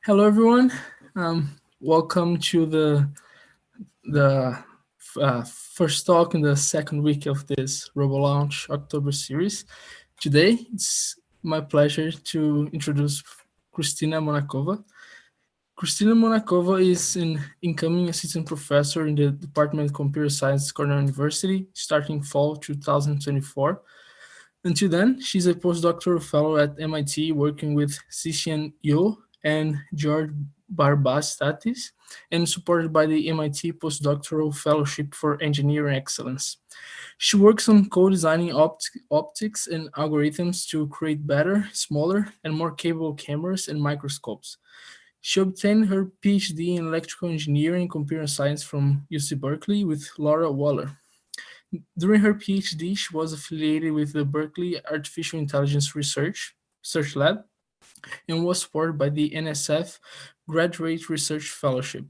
Hello, everyone. Welcome to the first talk in the second week of this RoboLaunch October series. Today, it's my pleasure to introduce Kristina Monakhova. Kristina Monakhova is an incoming assistant professor in the Department of Computer Science, Cornell University, starting fall 2024. Until then, she's a postdoctoral fellow at MIT, working with Xixian Yu and George Barbastatis, and supported by the MIT Postdoctoral Fellowship for Engineering Excellence. She works on co-designing optics and algorithms to create better, smaller, and more capable cameras and microscopes. She obtained her PhD in electrical engineering and computer science from UC Berkeley with Laura Waller. During her PhD, she was affiliated with the Berkeley Artificial Intelligence Research Lab and was supported by the NSF Graduate Research Fellowship.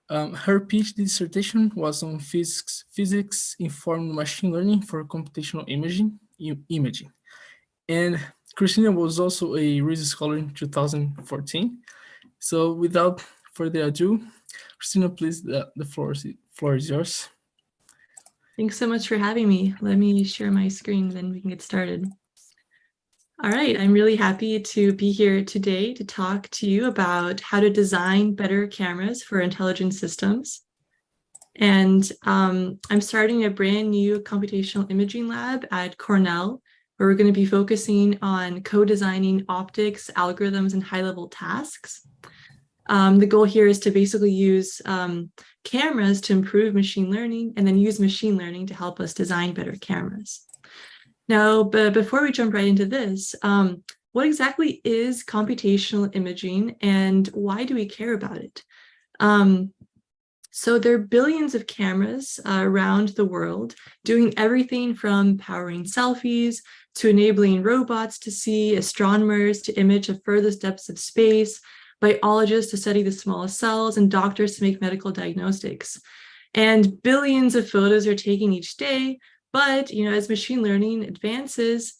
Her PhD dissertation was on physics-informed machine learning for computational imaging. And Kristina was also a Reese Scholar in 2014. So without further ado, Kristina, please, the floor is yours. Thanks so much for having me. Let me share my screen, then we can get started. All right, I'm really happy to be here today to talk to you about how to design better cameras for intelligent systems. And I'm starting a brand new computational imaging lab at Cornell, where we're going to be focusing on co-designing optics, algorithms, and high-level tasks. The goal here is to basically use cameras to improve machine learning and then use machine learning to help us design better cameras. Now, but before we jump right into this, what exactly is computational imaging and why do we care about it? So there are billions of cameras around the world doing everything from powering selfies to enabling robots to see, astronomers to image the furthest depths of space, biologists to study the smallest cells, and doctors to make medical diagnostics. And billions of photos are taken each day, but as machine learning advances,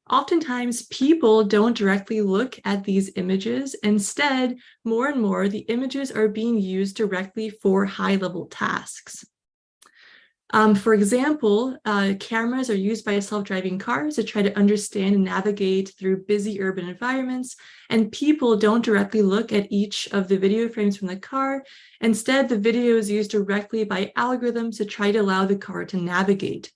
oftentimes people don't directly look at these images. Instead, more and more, the images are being used directly for high-level tasks. For example, cameras are used by self-driving cars to try to understand and navigate through busy urban environments, and people don't directly look at each of the video frames from the car. Instead, the video is used directly by algorithms to try to allow the car to navigate.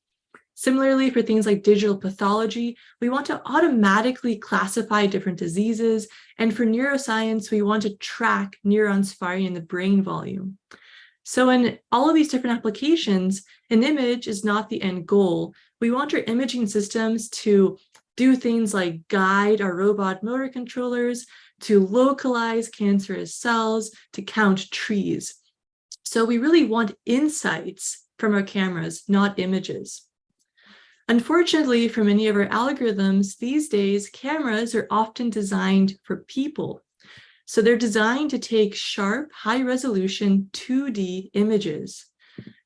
Similarly, for things like digital pathology, we want to automatically classify different diseases, and for neuroscience, we want to track neurons firing in the brain volume. So in all of these different applications, an image is not the end goal. We want our imaging systems to do things like guide our robot motor controllers, to localize cancerous cells, to count trees. So we really want insights from our cameras, not images. Unfortunately, for many of our algorithms these days, cameras are often designed for people. So they're designed to take sharp, high-resolution 2D images.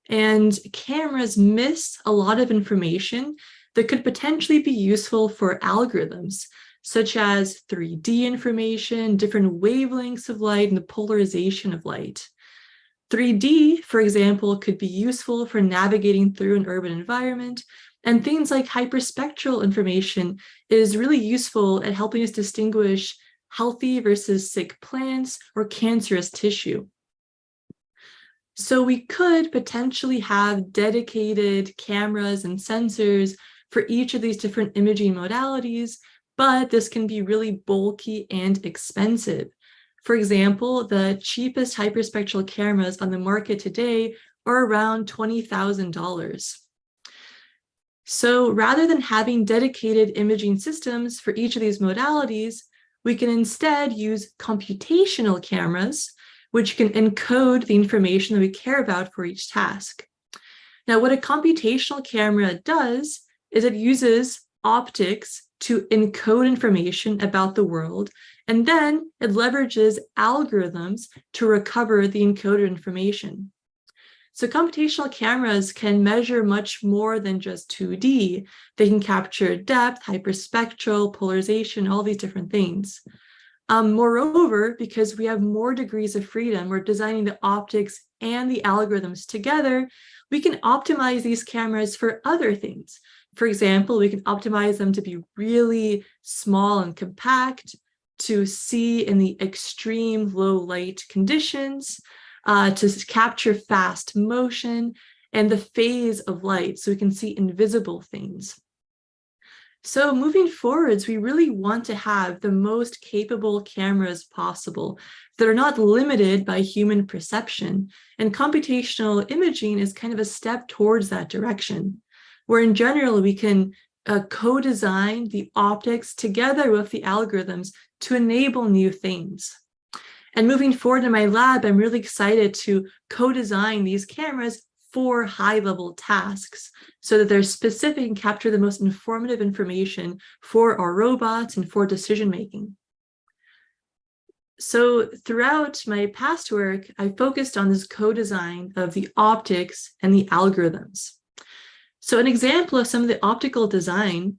And cameras miss a lot of information that could potentially be useful for algorithms, such as 3D information, different wavelengths of light, and the polarization of light. 3D, for example, could be useful for navigating through an urban environment, and things like hyperspectral information is really useful at helping us distinguish healthy versus sick plants or cancerous tissue. So we could potentially have dedicated cameras and sensors for each of these different imaging modalities, but this can be really bulky and expensive. For example, the cheapest hyperspectral cameras on the market today are around $20,000. So rather than having dedicated imaging systems for each of these modalities, we can instead use computational cameras, which can encode the information that we care about for each task. Now, what a computational camera does is it uses optics to encode information about the world, and then it leverages algorithms to recover the encoded information. So computational cameras can measure much more than just 2D. They can capture depth, hyperspectral, polarization, all these different things. Moreover, because we have more degrees of freedom, we're designing the optics and the algorithms together, we can optimize these cameras for other things. For example, we can optimize them to be really small and compact, to see in the extreme low light conditions, to capture fast motion and the phase of light so we can see invisible things. So moving forwards, we really want to have the most capable cameras possible that are not limited by human perception. And computational imaging is kind of a step towards that direction, where in general, we can co-design the optics together with the algorithms to enable new things. And moving forward in my lab, I'm really excited to co-design these cameras for high-level tasks so that they're specific and capture the most informative information for our robots and for decision-making. So throughout my past work, I focused on this co-design of the optics and the algorithms. So an example of some of the optical design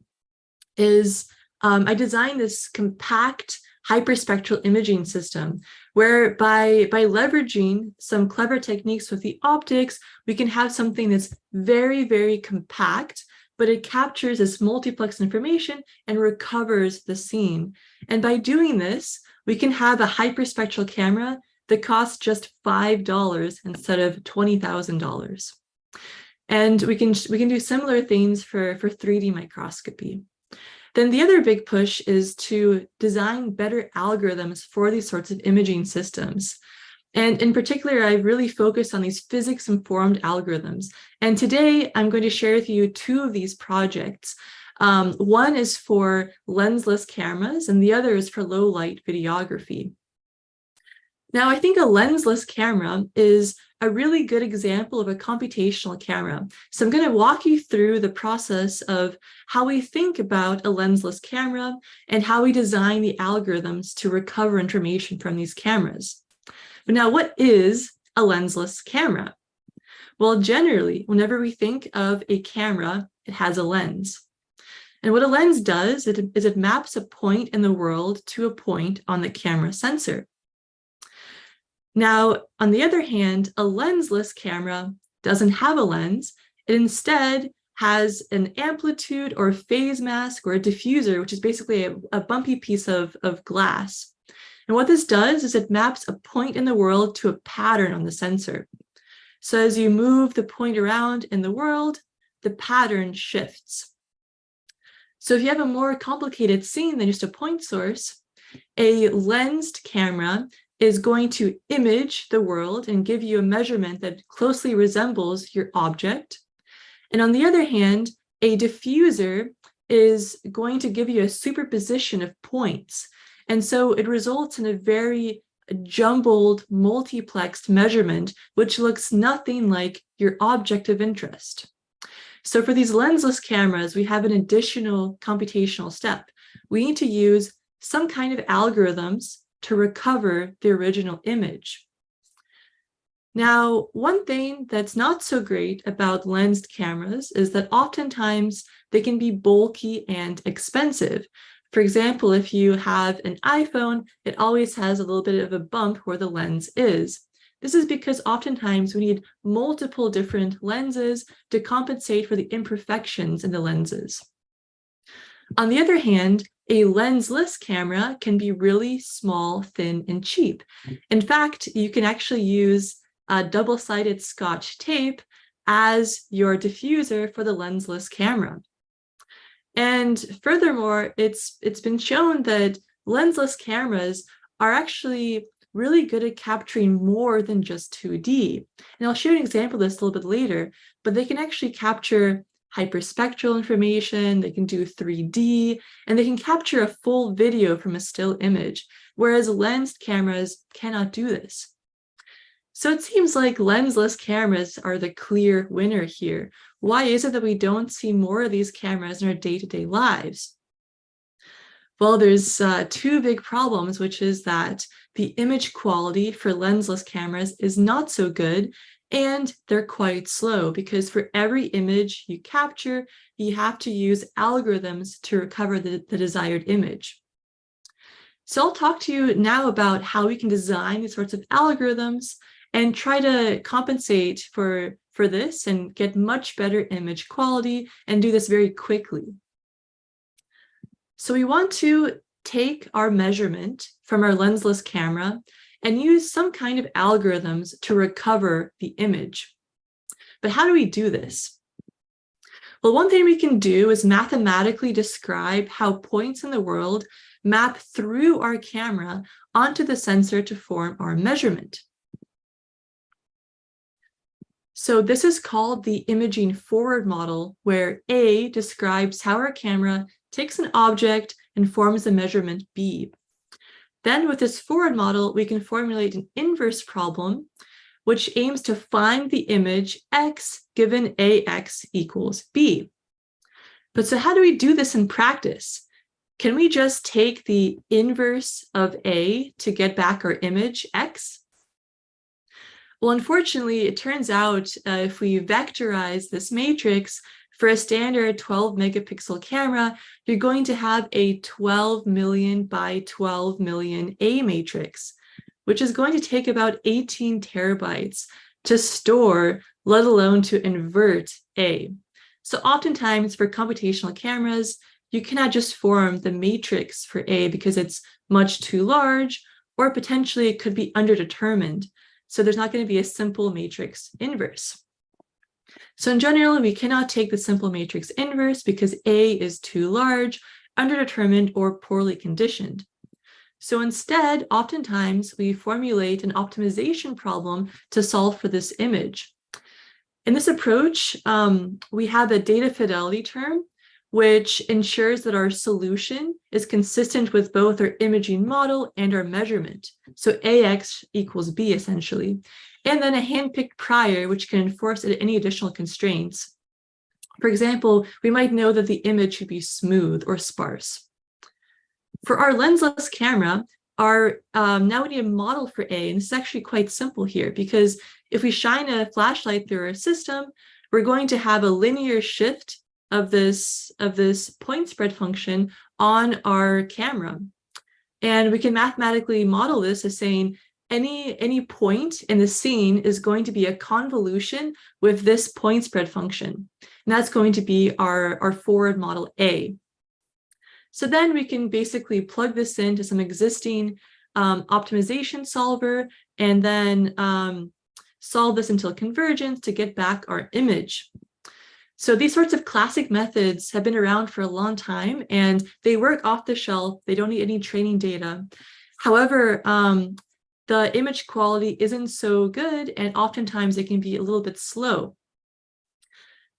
is I designed this compact hyperspectral imaging system where by leveraging some clever techniques with the optics, we can have something that's very, very compact, but it captures this multiplex information and recovers the scene. And by doing this, we can have a hyperspectral camera that costs just $5 instead of $20,000. And we can do similar things for 3D microscopy. Then the other big push is to design better algorithms for these sorts of imaging systems. And in particular, I've really focused on these physics-informed algorithms. And today, I'm going to share with you two of these projects. One is for lensless cameras, and the other is for low-light videography. Now, I think a lensless camera is a really good example of a computational camera. So I'm going to walk you through the process of how we think about a lensless camera and how we design the algorithms to recover information from these cameras. But now, what is a lensless camera? Well, generally, whenever we think of a camera, it has a lens. And what a lens does is it maps a point in the world to a point on the camera sensor. Now, on the other hand, a lensless camera doesn't have a lens. It instead has an amplitude or phase mask or a diffuser, which is basically a bumpy piece of glass. And what this does is it maps a point in the world to a pattern on the sensor. So as you move the point around in the world, the pattern shifts. So if you have a more complicated scene than just a point source, a lensed camera is going to image the world and give you a measurement that closely resembles your object. And on the other hand, a diffuser is going to give you a superposition of points. And so it results in a very jumbled, multiplexed measurement, which looks nothing like your object of interest. So for these lensless cameras, we have an additional computational step. We need to use some kind of algorithms to recover the original image. Now, one thing that's not so great about lensed cameras is that oftentimes they can be bulky and expensive. For example, if you have an iPhone, it always has a little bit of a bump where the lens is. This is because oftentimes we need multiple different lenses to compensate for the imperfections in the lenses. On the other hand, a lensless camera can be really small, thin, and cheap. In fact, you can actually use a double-sided Scotch tape as your diffuser for the lensless camera. And furthermore, it's been shown that lensless cameras are actually really good at capturing more than just 2D. And I'll show you an example of this a little bit later, but they can actually capture hyperspectral information, they can do 3D, and they can capture a full video from a still image, whereas lensed cameras cannot do this. So it seems like lensless cameras are the clear winner here. Why is it that we don't see more of these cameras in our day-to-day lives? Well, there's two big problems, which is that the image quality for lensless cameras is not so good, and they're quite slow because for every image you capture, you have to use algorithms to recover the desired image. So I'll talk to you now about how we can design these sorts of algorithms and try to compensate for this and get much better image quality and do this very quickly. So we want to take our measurement from our lensless camera and use some kind of algorithms to recover the image. But how do we do this? Well, one thing we can do is mathematically describe how points in the world map through our camera onto the sensor to form our measurement. So this is called the imaging forward model, where A describes how our camera takes an object and forms a measurement B. Then with this forward model, we can formulate an inverse problem, which aims to find the image X given AX equals B. But so how do we do this in practice? Can we just take the inverse of A to get back our image X? Well, unfortunately, it turns out if we vectorize this matrix for a standard 12 megapixel camera, you're going to have a 12 million by 12 million A matrix, which is going to take about 18 terabytes to store, let alone to invert A. So oftentimes for computational cameras, you cannot just form the matrix for A because it's much too large, or potentially it could be underdetermined. So there's not going to be a simple matrix inverse. So in general, we cannot take the simple matrix inverse because A is too large, underdetermined, or poorly conditioned. So instead, oftentimes we formulate an optimization problem to solve for this image. In this approach, we have a data fidelity term, which ensures that our solution is consistent with both our imaging model and our measurement. So AX equals B essentially. And then a handpicked prior, which can enforce any additional constraints. For example, we might know that the image should be smooth or sparse. For our lensless camera, now we need a model for A, and this is actually quite simple here, because if we shine a flashlight through our system, we're going to have a linear shift of this point spread function on our camera. And we can mathematically model this as saying any point in the scene is going to be a convolution with this point spread function. And that's going to be our forward model A. So then we can basically plug this into some existing optimization solver and then solve this until convergence to get back our image. So these sorts of classic methods have been around for a long time and they work off the shelf. They don't need any training data. However, the image quality isn't so good and oftentimes it can be a little bit slow.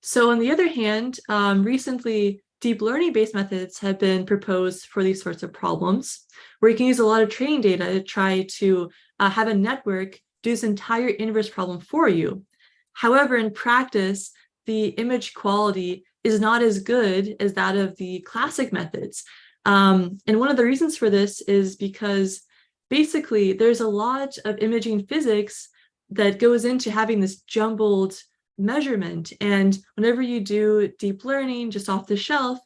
So on the other hand, recently deep learning based methods have been proposed for these sorts of problems, where you can use a lot of training data to try to have a network do this entire inverse problem for you. However, in practice, the image quality is not as good as that of the classic methods. And one of the reasons for this is because basically there's a lot of imaging physics that goes into having this jumbled measurement. And whenever you do deep learning just off the shelf,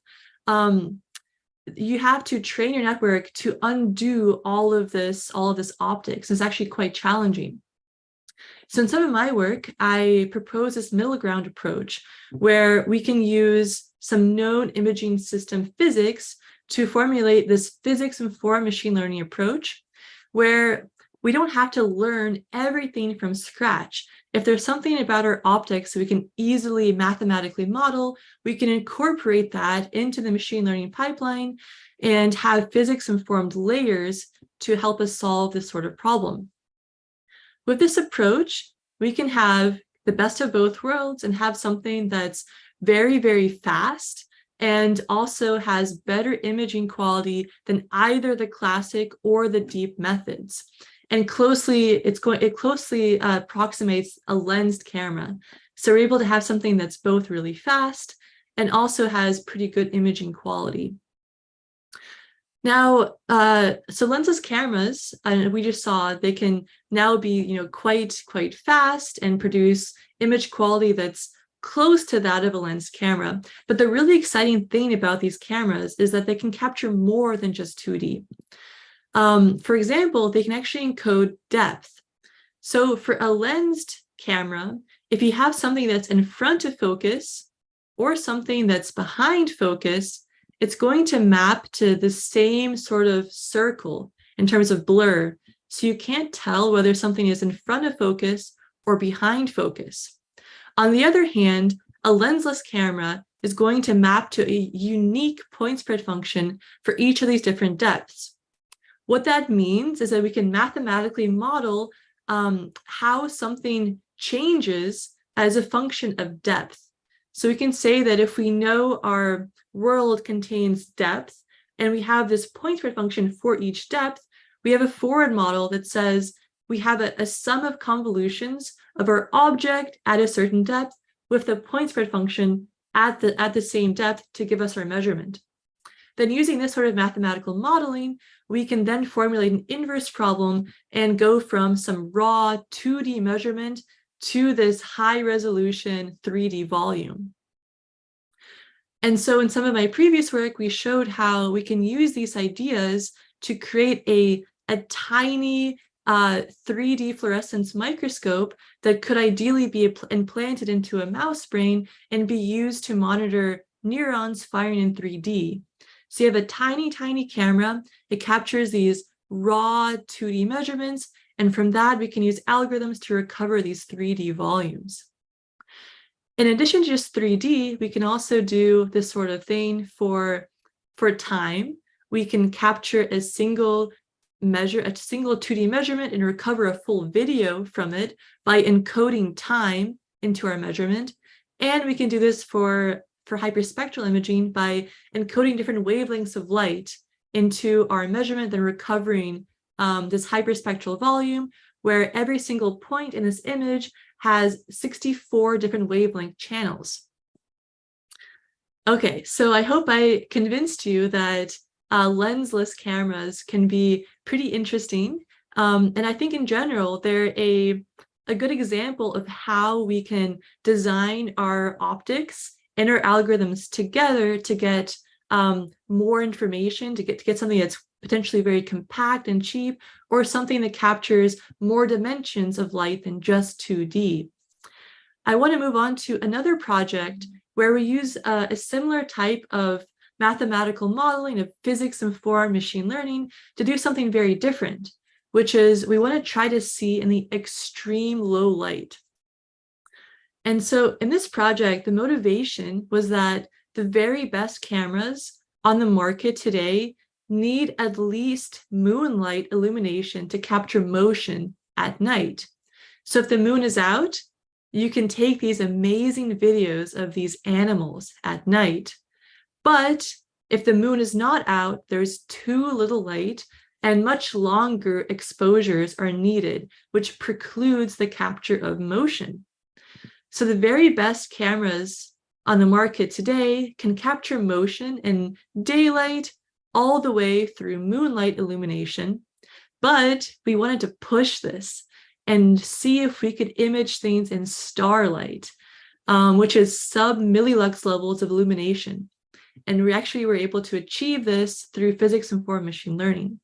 you have to train your network to undo all of this optics. It's actually quite challenging. So in some of my work, I propose this middle ground approach where we can use some known imaging system physics to formulate this physics-informed machine learning approach, where we don't have to learn everything from scratch. If there's something about our optics we can easily mathematically model, we can incorporate that into the machine learning pipeline and have physics-informed layers to help us solve this sort of problem. With this approach, we can have the best of both worlds and have something that's very, very fast and also has better imaging quality than either the classic or the deep methods. And it closely approximates a lensed camera. So we're able to have something that's both really fast and also has pretty good imaging quality. Now, so lensless cameras, and we just saw, they can now be, quite fast and produce image quality that's close to that of a lens camera. But the really exciting thing about these cameras is that they can capture more than just 2D. For example, they can actually encode depth. So for a lensed camera, if you have something that's in front of focus or something that's behind focus, it's going to map to the same sort of circle in terms of blur. So you can't tell whether something is in front of focus or behind focus. On the other hand, a lensless camera is going to map to a unique point spread function for each of these different depths. What that means is that we can mathematically model how something changes as a function of depth. So we can say that if we know our world contains depth and we have this point spread function for each depth, we have a forward model that says we have a sum of convolutions of our object at a certain depth with the point spread function at the same depth to give us our measurement. Then using this sort of mathematical modeling, we can then formulate an inverse problem and go from some raw 2D measurement to this high resolution 3D volume. And so in some of my previous work, we showed how we can use these ideas to create a tiny 3D fluorescence microscope that could ideally be implanted into a mouse brain and be used to monitor neurons firing in 3D. So you have a tiny, tiny camera. It captures these raw 2D measurements. And from that, we can use algorithms to recover these 3D volumes. In addition to just 3D, we can also do this sort of thing for time. We can capture a single 2D measurement and recover a full video from it by encoding time into our measurement. And we can do this for hyperspectral imaging by encoding different wavelengths of light into our measurement, then recovering this hyperspectral volume, where every single point in this image has 64 different wavelength channels. Okay, so I hope I convinced you that lensless cameras can be pretty interesting. And I think in general, they're a good example of how we can design our optics and our algorithms together to get more information, to get something that's potentially very compact and cheap, or something that captures more dimensions of light than just 2D. I want to move on to another project where we use a similar type of mathematical modeling of physics-informed machine learning to do something very different, which is we want to try to see in the extreme low light. And so in this project, the motivation was that the very best cameras on the market today need at least moonlight illumination to capture motion at night. So if the moon is out, you can take these amazing videos of these animals at night. But if the moon is not out, there's too little light and much longer exposures are needed, which precludes the capture of motion. So the very best cameras on the market today can capture motion in daylight all the way through moonlight illumination. But we wanted to push this and see if we could image things in starlight, which is sub-millilux levels of illumination. And we actually were able to achieve this through physics-informed machine learning.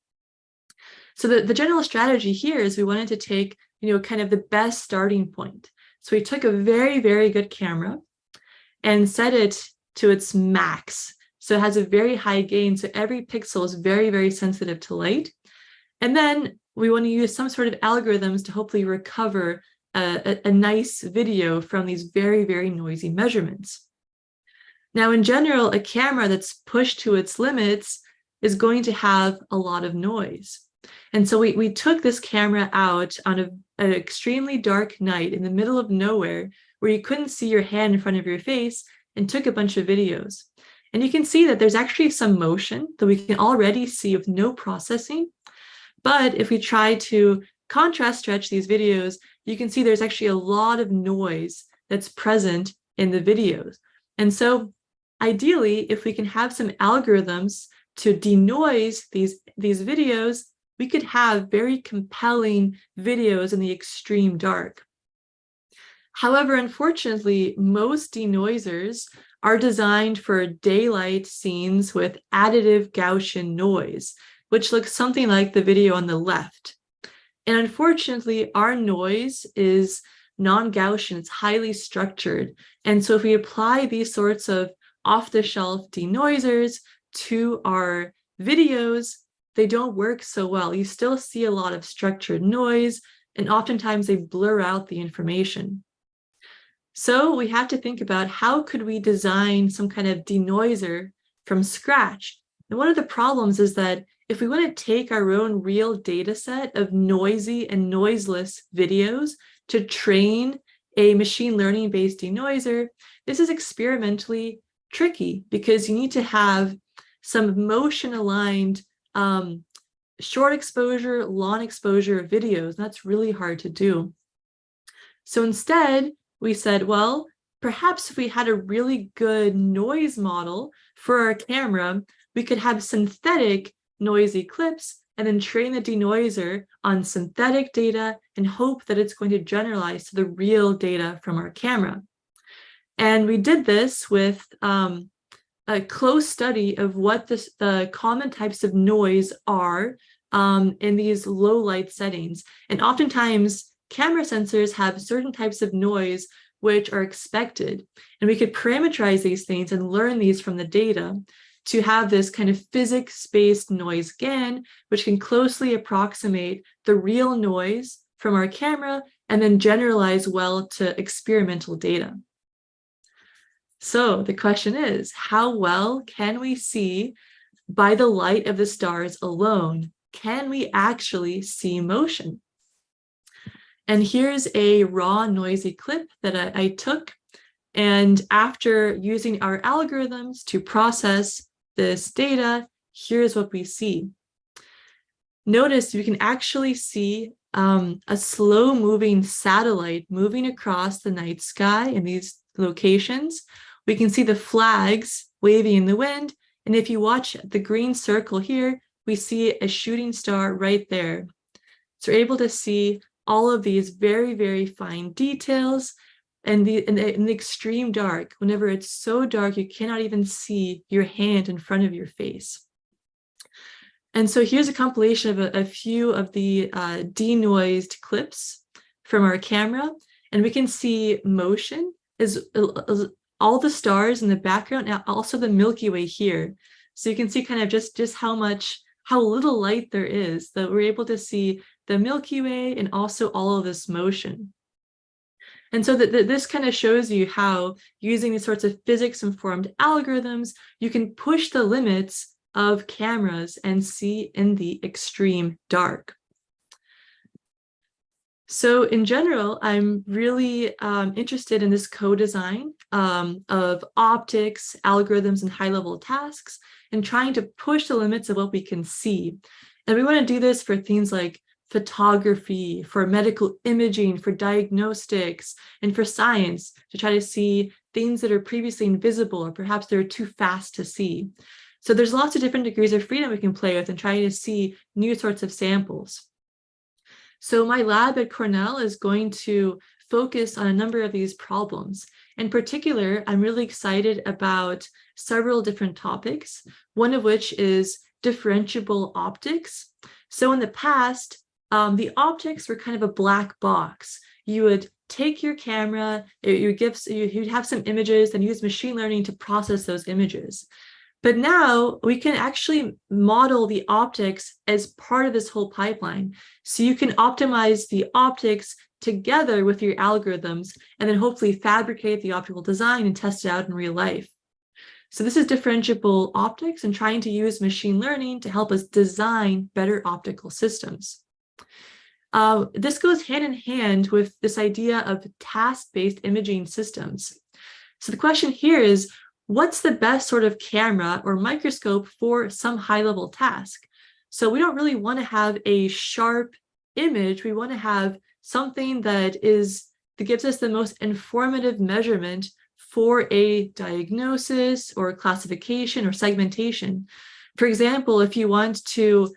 So the general strategy here is we wanted to take, kind of the best starting point. So we took a very, very good camera and set it to its max. So it has a very high gain. So every pixel is very, very sensitive to light. And then we want to use some sort of algorithms to hopefully recover a nice video from these very, very noisy measurements. Now, in general, a camera that's pushed to its limits is going to have a lot of noise. And so we took this camera out on an extremely dark night in the middle of nowhere where you couldn't see your hand in front of your face and took a bunch of videos. And you can see that there's actually some motion that we can already see with no processing. But if we try to contrast stretch these videos, you can see there's actually a lot of noise that's present in the videos. And so ideally, if we can have some algorithms to denoise these videos, we could have very compelling videos in the extreme dark. However, unfortunately, most denoisers are designed for daylight scenes with additive Gaussian noise, which looks something like the video on the left. And unfortunately, our noise is non-Gaussian, it's highly structured. And so if we apply these sorts of off-the-shelf denoisers to our videos, they don't work so well. You still see a lot of structured noise, and oftentimes they blur out the information. So we have to think about how could we design some kind of denoiser from scratch. And one of the problems is that if we want to take our own real data set of noisy and noiseless videos to train a machine learning based denoiser, this is experimentally tricky because you need to have some motion aligned short exposure, long exposure videos. That's really hard to do. So instead, we said, well, perhaps if we had a really good noise model for our camera, we could have synthetic noisy clips and then train the denoiser on synthetic data and hope that it's going to generalize to the real data from our camera. And we did this with a close study of what the common types of noise are in these low light settings. And oftentimes, camera sensors have certain types of noise which are expected. And we could parameterize these things and learn these from the data to have this kind of physics-based noise GAN, which can closely approximate the real noise from our camera and then generalize well to experimental data. So the question is, how well can we see by the light of the stars alone? Can we actually see motion? And here's a raw noisy clip that I took. And after using our algorithms to process this data, here's what we see. Notice you can actually see a slow moving satellite moving across the night sky in these locations. We can see the flags waving in the wind. And if you watch the green circle here, we see a shooting star right there. So we're able to see all of these very, very fine details and in the extreme dark. Whenever it's so dark, you cannot even see your hand in front of your face. And so here's a compilation of a few of the denoised clips from our camera. And we can see motion is all the stars in the background, and also the Milky Way here. So you can see kind of just how little light there is, that we're able to see the Milky Way and also all of this motion. And so this kind of shows you how, using these sorts of physics-informed algorithms, you can push the limits of cameras and see in the extreme dark. So in general, I'm really interested in this co-design of optics, algorithms, and high-level tasks, and trying to push the limits of what we can see. And we want to do this for things like photography, for medical imaging, for diagnostics, and for science, to try to see things that are previously invisible or perhaps they're too fast to see. So there's lots of different degrees of freedom we can play with and trying to see new sorts of samples. So my lab at Cornell is going to focus on a number of these problems. In particular, I'm really excited about several different topics, one of which is differentiable optics. So in the past, the optics were kind of a black box. You would take your camera, you'd have some images and use machine learning to process those images. But now we can actually model the optics as part of this whole pipeline. So you can optimize the optics together with your algorithms and then hopefully fabricate the optical design and test it out in real life. So this is differentiable optics and trying to use machine learning to help us design better optical systems. This goes hand in hand with this idea of task-based imaging systems. So the question here is, what's the best sort of camera or microscope for some high-level task? So we don't really want to have a sharp image. We want to have something that gives us the most informative measurement for a diagnosis or classification or segmentation. For example, if you want to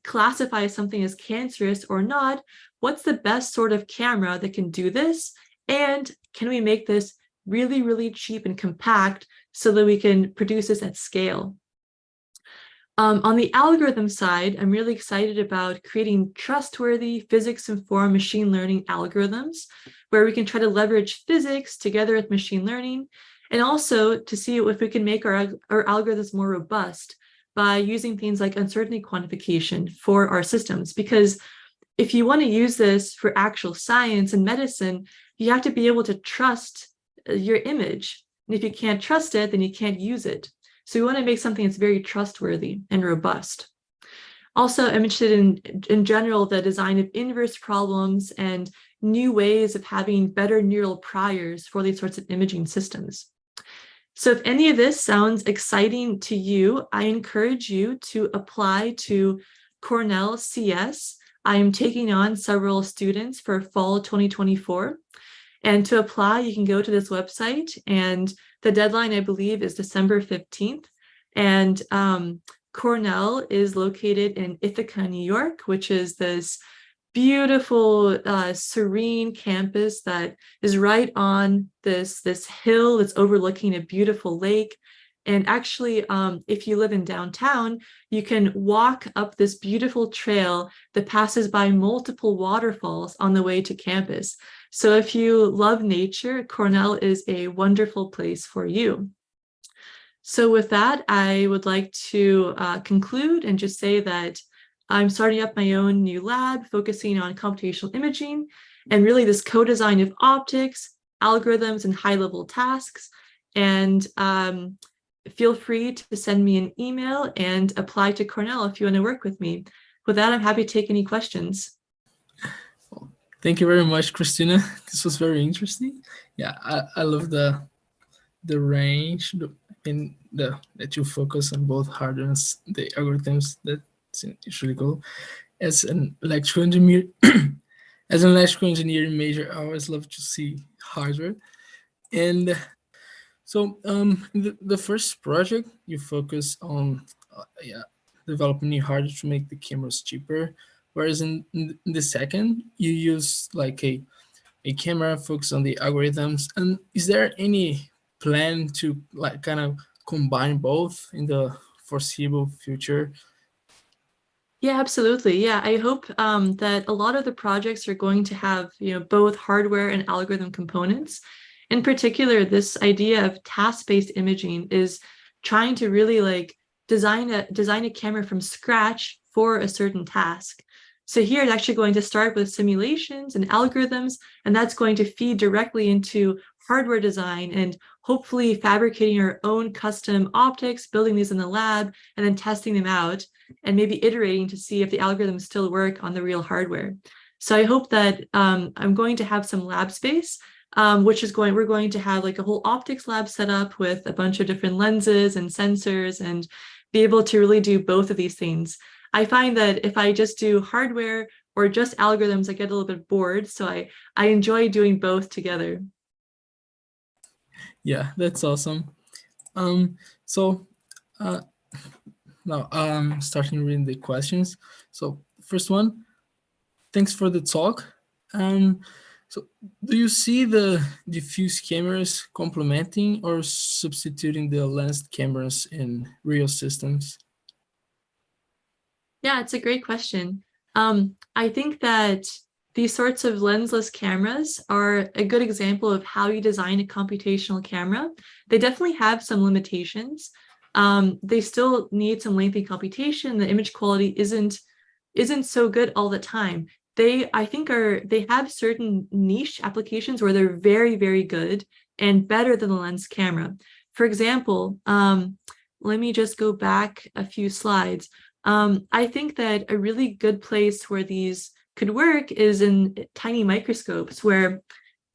classify something as cancerous or not, what's the best sort of camera that can do this? And can we make this really, really cheap and compact so that we can produce this at scale? On the algorithm side, I'm really excited about creating trustworthy physics-informed machine learning algorithms where we can try to leverage physics together with machine learning, and also to see if we can make our algorithms more robust by using things like uncertainty quantification for our systems. Because if you want to use this for actual science and medicine, you have to be able to trust your image. And if you can't trust it, then you can't use it. So we want to make something that's very trustworthy and robust. Also, I'm interested in general, the design of inverse problems and new ways of having better neural priors for these sorts of imaging systems. So if any of this sounds exciting to you, I encourage you to apply to Cornell CS. I am taking on several students for fall 2024. And to apply, you can go to this website, and the deadline, I believe, is December 15th. And Cornell is located in Ithaca, New York, which is this beautiful, serene campus that is right on this hill that's overlooking a beautiful lake. And actually, if you live in downtown, you can walk up this beautiful trail that passes by multiple waterfalls on the way to campus. So if you love nature, Cornell is a wonderful place for you. So with that, I would like to conclude and just say that I'm starting up my own new lab focusing on computational imaging and really this co-design of optics, algorithms, and high-level tasks. And feel free to send me an email and apply to Cornell if you want to work with me. With that, I'm happy to take any questions. Thank you very much, Kristina. This was very interesting. Yeah, I love the range that you focus on both hardware and the algorithms. That's usually cool. As an electrical engineer, major, I always love to see hardware. And so the first project, you focus on developing new hardware to make the cameras cheaper, whereas in the second, you use like a camera focus on the algorithms. And is there any plan to like kind of combine both in the foreseeable future? Yeah, absolutely. Yeah, I hope that a lot of the projects are going to have, both hardware and algorithm components. In particular, this idea of task-based imaging is trying to really like design a camera from scratch for a certain task. So here it's actually going to start with simulations and algorithms, and that's going to feed directly into hardware design and hopefully fabricating our own custom optics, building these in the lab, and then testing them out, and maybe iterating to see if the algorithms still work on the real hardware. So I hope that I'm going to have some lab space, we're going to have like a whole optics lab set up with a bunch of different lenses and sensors and be able to really do both of these things. I find that if I just do hardware or just algorithms, I get a little bit bored. So I enjoy doing both together. Yeah, that's awesome. So now starting reading the questions. So first one, thanks for the talk. So do you see the diffuse cameras complementing or substituting the lensed cameras in real systems? Yeah, it's a great question. I think that these sorts of lensless cameras are a good example of how you design a computational camera. They definitely have some limitations. They still need some lengthy computation. The image quality isn't so good all the time. They have certain niche applications where they're very, very good and better than the lens camera. For example, let me just go back a few slides. I think that a really good place where these could work is in tiny microscopes where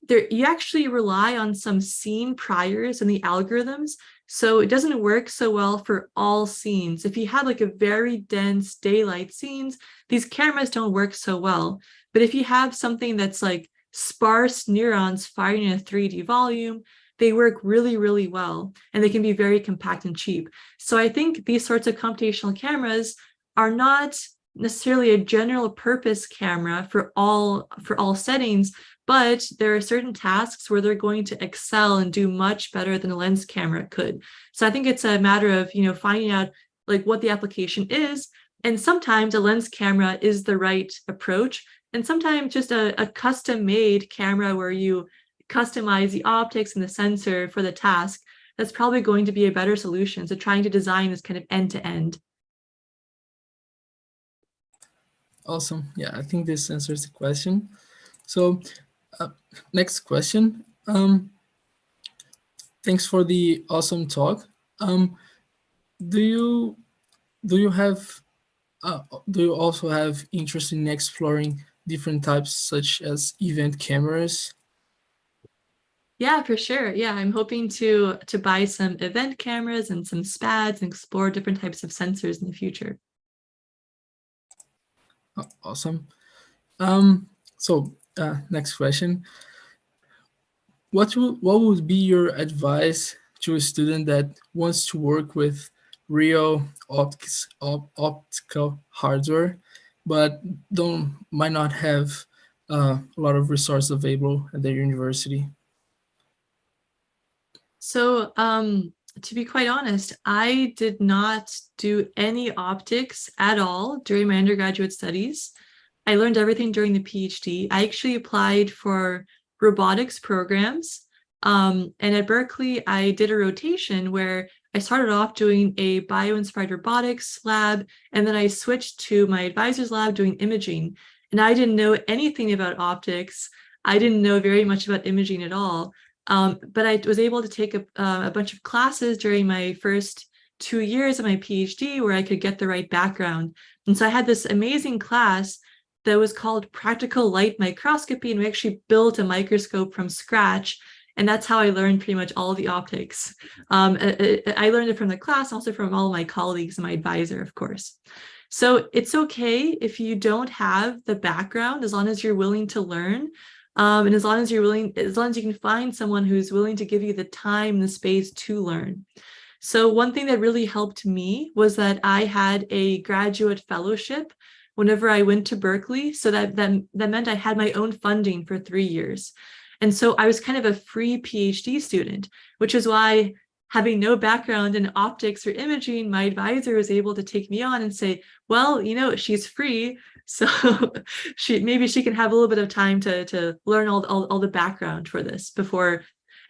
you actually rely on some scene priors in the algorithms. So it doesn't work so well for all scenes. If you have like a very dense daylight scenes, these cameras don't work so well. But if you have something that's like sparse neurons firing in a 3D volume, they work really, really well, and they can be very compact and cheap. So I think these sorts of computational cameras are not necessarily a general purpose camera for all settings, but there are certain tasks where they're going to excel and do much better than a lens camera could. So I think it's a matter of, finding out like what the application is. And sometimes a lens camera is the right approach. And sometimes just a custom-made camera where you customize the optics and the sensor for the task, that's probably going to be a better solution. So trying to design this kind of end-to-end. Awesome. Yeah, I think this answers the question. So next question. Thanks for the awesome talk. Do you have do you also have interest in exploring different types such as event cameras? Yeah, for sure. Yeah, I'm hoping to buy some event cameras and some SPADs and explore different types of sensors in the future. Awesome. So next question. What would be your advice to a student that wants to work with real optical hardware, but might not have a lot of resources available at their university? So, to be quite honest, I did not do any optics at all during my undergraduate studies. I learned everything during the PhD. I actually applied for robotics programs. And at Berkeley, I did a rotation where I started off doing a bio-inspired robotics lab, and then I switched to my advisor's lab doing imaging. And I didn't know anything about optics. I didn't know very much about imaging at all. But I was able to take a bunch of classes during my first 2 years of my PhD where I could get the right background. And so I had this amazing class that was called Practical Light Microscopy, and we actually built a microscope from scratch. And that's how I learned pretty much all the optics. I learned it from the class, also from all of my colleagues and my advisor, of course. So it's okay if you don't have the background, as long as you're willing to learn. And as long as you can find someone who's willing to give you the time and the space to learn. So one thing that really helped me was that I had a graduate fellowship whenever I went to Berkeley. So that meant I had my own funding for 3 years. And so I was kind of a free PhD student, which is why, having no background in optics or imaging, my advisor was able to take me on and say, well, she's free, so maybe she can have a little bit of time to learn all the background for this before.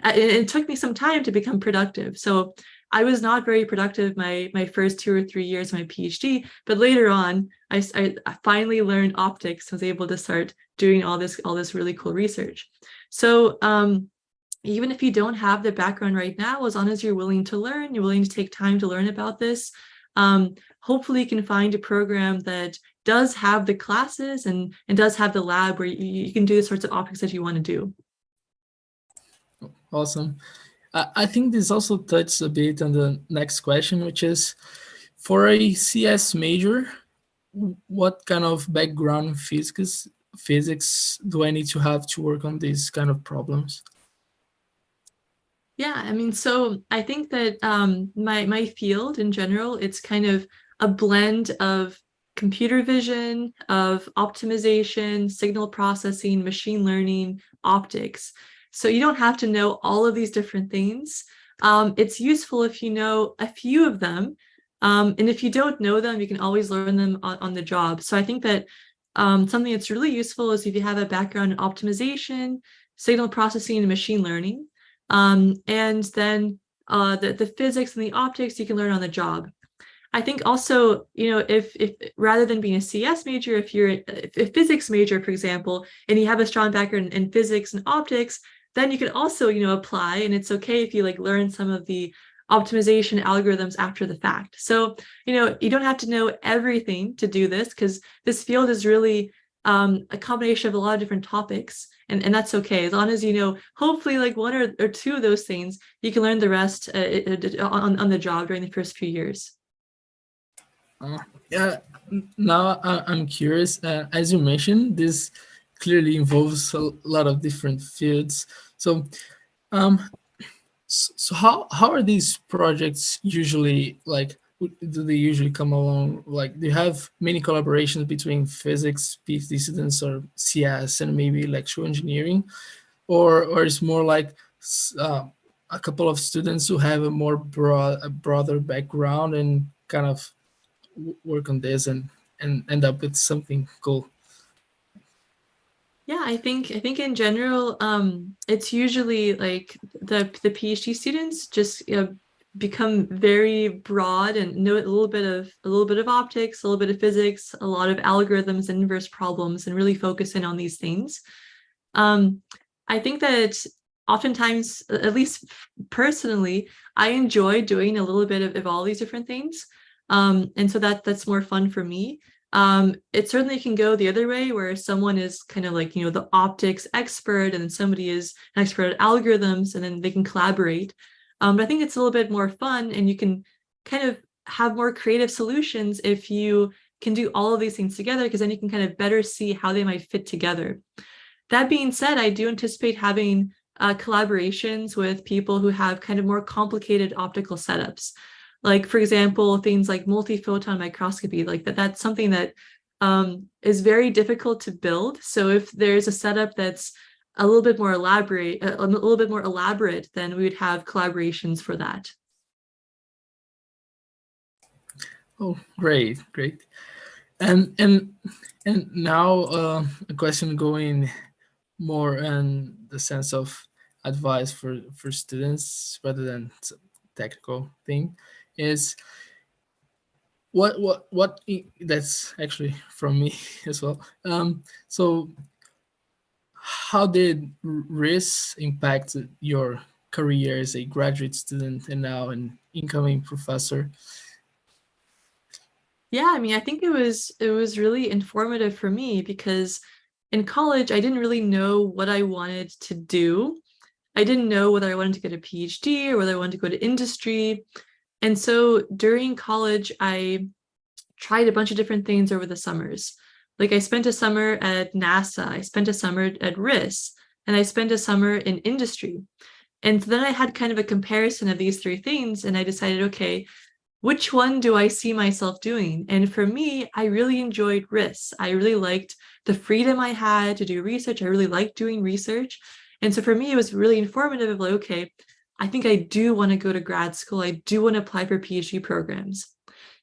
It took me some time to become productive. So I was not very productive my first 2 or 3 years of my PhD, but later on, I finally learned optics, was able to start doing all this really cool research. So even if you don't have the background right now, as long as you're willing to learn, you're willing to take time to learn about this, hopefully you can find a program that does have the classes and does have the lab where you can do the sorts of optics that you want to do. Awesome. I think this also touches a bit on the next question, which is, for a CS major, what kind of background in physics do I need to have to work on these kind of problems? Yeah, I mean, so I think that my field in general, it's kind of a blend of computer vision, of optimization, signal processing, machine learning, optics. So you don't have to know all of these different things. It's useful if you know a few of them. And if you don't know them, you can always learn them on the job. So I think that something that's really useful is if you have a background in optimization, signal processing, and machine learning. And then the physics and the optics you can learn on the job. I think also, if rather than being a CS major, if you're a physics major, for example, and you have a strong background in physics and optics, then you can also, apply, and it's okay if you learn some of the optimization algorithms after the fact. So, you don't have to know everything to do this, because this field is really a combination of a lot of different topics, and that's okay. As long as hopefully one or two of those things, you can learn the rest on the job during the first few years. Yeah, now I'm curious. As you mentioned, this clearly involves a lot of different fields. So, so how are these projects usually like? Do they usually come along? Like, do you have many collaborations between physics PhD students or CS and maybe electrical engineering, or it's more like a couple of students who have a more broader background and kind of work on this and end up with something cool? Yeah, I think in general, it's usually like the PhD students just become very broad and know a little bit of optics, a little bit of physics, a lot of algorithms and inverse problems, and really focus in on these things. I think that oftentimes, at least personally, I enjoy doing a little bit of all these different things. And so that's more fun for me. It certainly can go the other way where someone is kind of like, the optics expert and somebody is an expert at algorithms and then they can collaborate. But I think it's a little bit more fun and you can kind of have more creative solutions if you can do all of these things together, because then you can kind of better see how they might fit together. That being said, I do anticipate having collaborations with people who have kind of more complicated optical setups. Like, for example, things like multiphoton microscopy, like that's something that is very difficult to build. So if there's a setup that's a little bit more elaborate, then we would have collaborations for that. Oh, great, great. And now a question going more in the sense of advice for students rather than technical thing is that's actually from me as well. So how did risk impact your career as a graduate student and now an incoming professor? Yeah, I mean, I think it was really informative for me because in college I didn't really know what I wanted to do. I didn't know whether I wanted to get a PhD or whether I wanted to go to industry. And so during college, I tried a bunch of different things over the summers. Like I spent a summer at NASA, I spent a summer at RIS, and I spent a summer in industry. And then I had kind of a comparison of these three things, and I decided, okay, which one do I see myself doing? And for me, I really enjoyed RIS. I really liked the freedom I had to do research. I really liked doing research. And so for me, it was really informative of like, okay, I think I do want to go to grad school. I do want to apply for PhD programs.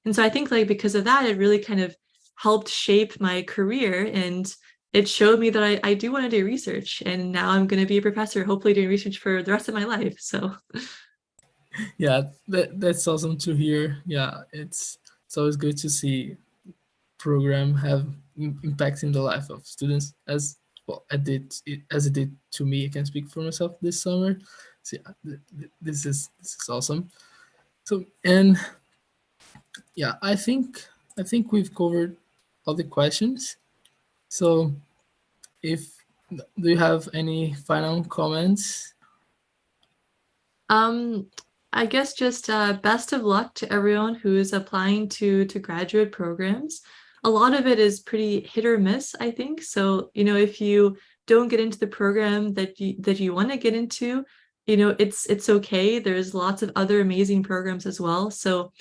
And so I think like because of that, it really kind of helped shape my career and it showed me that I do want to do research. And now I'm going to be a professor, hopefully doing research for the rest of my life. So Yeah, that's awesome to hear. Yeah, it's always good to see program have impact in the life of students as well. As it did to me. I can speak for myself this summer. So yeah, this is awesome. So and yeah, I think we've covered all the questions. So if do you have any final comments? um, I guess just best of luck to everyone who is applying to graduate programs. A lot of it is pretty hit or miss, I think. So, if you don't get into the program that you want to get into, it's okay. There's lots of other amazing programs as well. So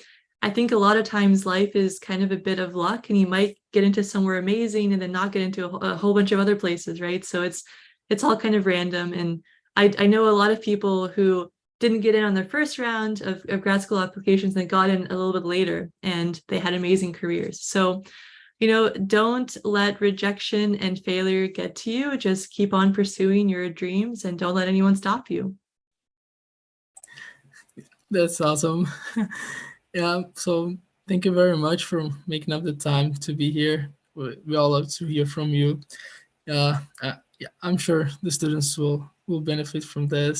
I think a lot of times life is kind of a bit of luck, and you might get into somewhere amazing and then not get into a whole bunch of other places, right? So it's all kind of random. And I know a lot of people who didn't get in on their first round of grad school applications and got in a little bit later and they had amazing careers. So, don't let rejection and failure get to you. Just keep on pursuing your dreams and don't let anyone stop you. That's awesome. Yeah, so thank you very much for making up the time to be here. We all love to hear from you. Yeah, I'm sure the students will benefit from this.